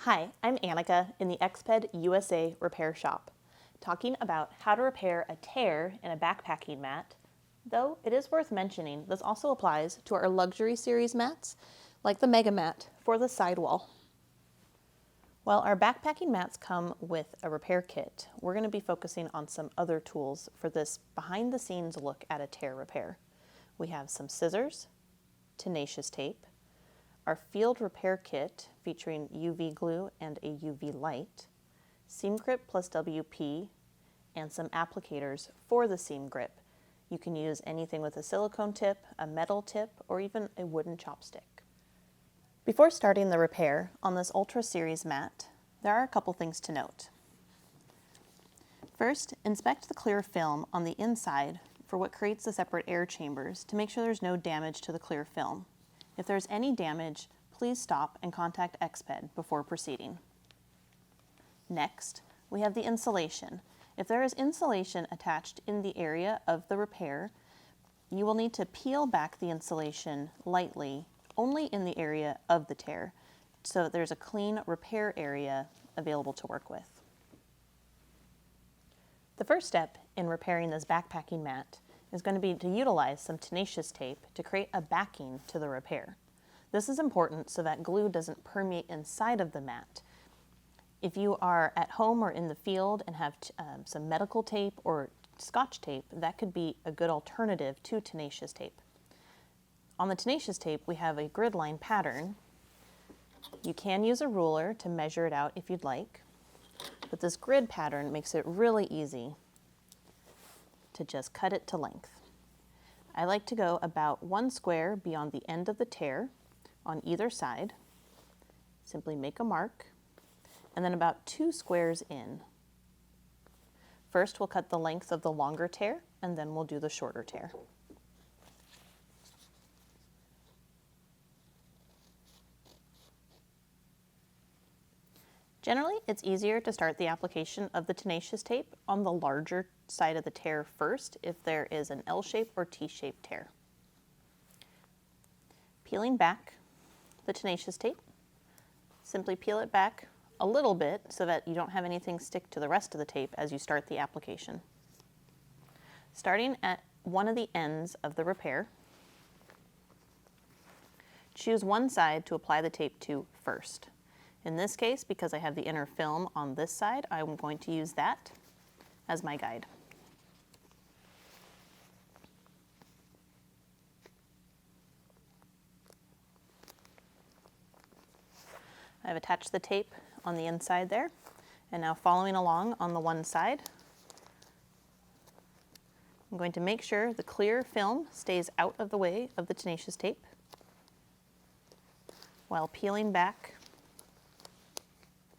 Hi, I'm Annica in the EXPED USA repair shop, talking about how to repair a tear in a backpacking mat, though it is worth mentioning this also applies to our luxury series mats, like the Mega Mat for the sidewall. While our backpacking mats come with a repair kit, we're going to be focusing on some other tools for this behind-the-scenes look at a tear repair. We have some scissors, Tenacious Tape, our field repair kit featuring UV glue and a UV light, seam grip plus WP, and some applicators for the seam grip. You can use anything with a silicone tip, a metal tip, or even a wooden chopstick. Before starting the repair on this Ultra Series mat, there are a couple things to note. First, inspect the clear film on the inside for what creates the separate air chambers to make sure there's no damage to the clear film. If there's any damage, please stop and contact EXPED before proceeding. Next, we have the insulation. If there is insulation attached in the area of the repair, you will need to peel back the insulation lightly, only in the area of the tear, so that there's a clean repair area available to work with. The first step in repairing this backpacking mat is going to be to utilize some Tenacious Tape to create a backing to the repair. This is important so that glue doesn't permeate inside of the mat. If you are at home or in the field and have some medical tape or Scotch tape, that could be a good alternative to Tenacious Tape. On the Tenacious Tape, we have a grid line pattern. You can use a ruler to measure it out if you'd like, but this grid pattern makes it really easy to just cut it to length. I like to go about 1 square beyond the end of the tear on either side. Simply make a mark, and then about 2 squares in. First, we'll cut the length of the longer tear, and then we'll do the shorter tear. Generally, it's easier to start the application of the Tenacious Tape on the larger side of the tear first if there is an L-shaped or T-shaped tear. Peeling back the Tenacious Tape, simply peel it back a little bit so that you don't have anything stick to the rest of the tape as you start the application. Starting at one of the ends of the repair, choose one side to apply the tape to first. In this case, because I have the inner film on this side, I'm going to use that as my guide. I've attached the tape on the inside there, and now following along on the one side, I'm going to make sure the clear film stays out of the way of the Tenacious Tape while peeling back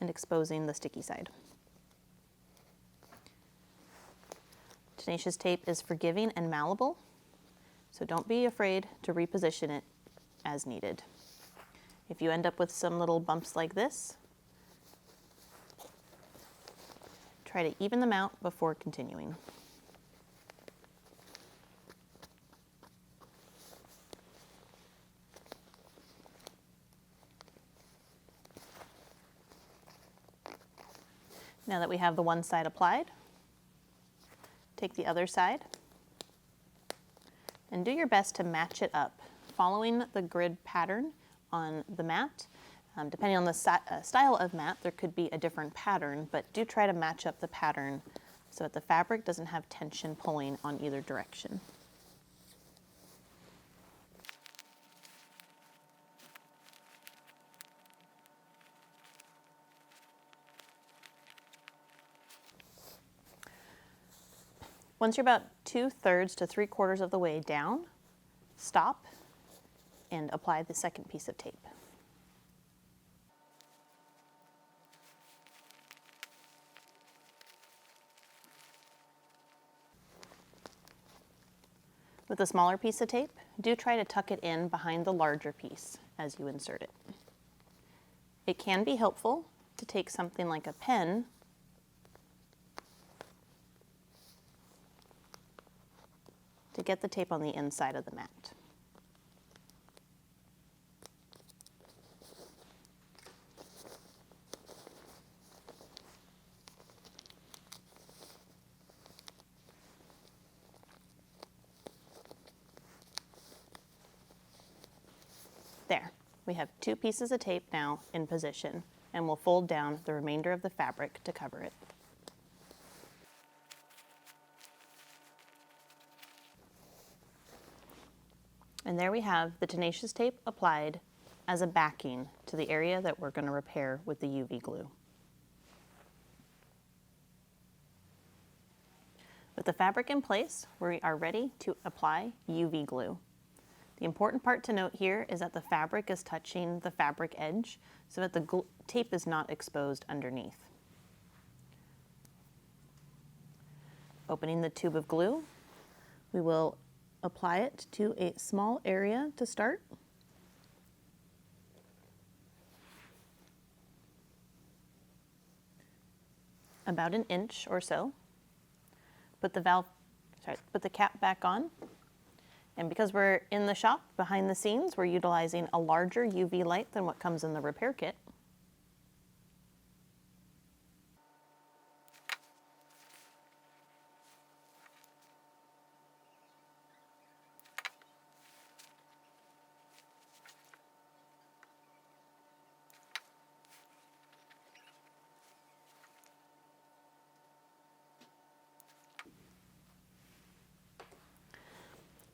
and exposing the sticky side. Tenacious Tape is forgiving and malleable, so don't be afraid to reposition it as needed. If you end up with some little bumps like this, try to even them out before continuing. Now that we have the one side applied, take the other side and do your best to match it up, following the grid pattern on the mat. Depending on the style of mat, there could be a different pattern, but do try to match up the pattern so that the fabric doesn't have tension pulling on either direction. Once you're about 2/3 to 3/4 of the way down, stop and apply the second piece of tape. With a smaller piece of tape, do try to tuck it in behind the larger piece as you insert it. It can be helpful to take something like a pen to get the tape on the inside of the mat. We have 2 pieces of tape now in position, and we'll fold down the remainder of the fabric to cover it. And there we have the Tenacious Tape applied as a backing to the area that we're going to repair with the UV glue. With the fabric in place, we are ready to apply UV glue. The important part to note here is that the fabric is touching the fabric edge so that the tape is not exposed underneath. Opening the tube of glue, we will apply it to a small area to start. About 1 inch or so. Put the cap back on. And because we're in the shop behind the scenes, we're utilizing a larger UV light than what comes in the repair kit.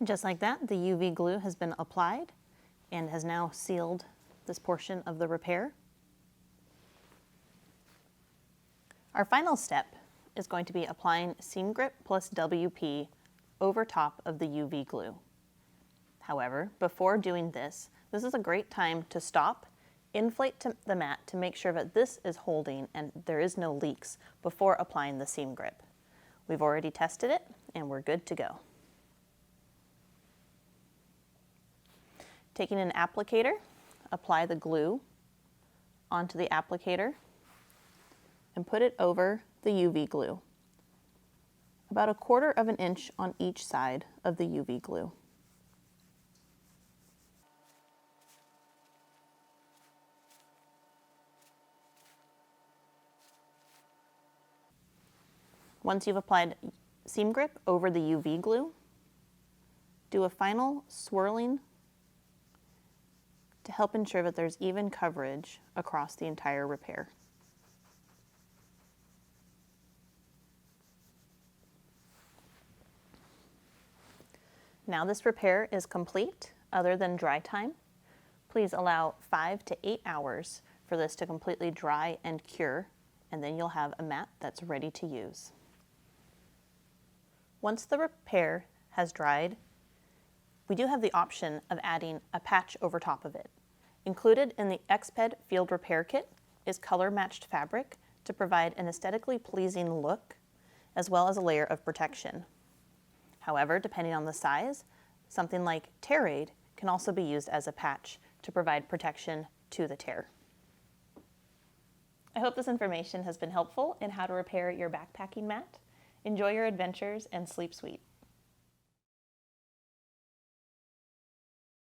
Just like that, the UV glue has been applied and has now sealed this portion of the repair. Our final step is going to be applying seam grip plus WP over top of the UV glue. However, before doing this is a great time to stop, inflate the mat to make sure that this is holding and there is no leaks before applying the seam grip. We've already tested it and we're good to go. Taking an applicator, apply the glue onto the applicator and put it over the UV glue. About 1/4 of an inch on each side of the UV glue. Once you've applied seam grip over the UV glue, do a final swirling to help ensure that there's even coverage across the entire repair. Now this repair is complete, other than dry time. Please allow 5 to 8 hours for this to completely dry and cure, and then you'll have a mat that's ready to use. Once the repair has dried, we do have the option of adding a patch over top of it. Included in the EXPED Field Repair Kit is color-matched fabric to provide an aesthetically pleasing look, as well as a layer of protection. However, depending on the size, something like tear aid can also be used as a patch to provide protection to the tear. I hope this information has been helpful in how to repair your backpacking mat. Enjoy your adventures and sleep sweet.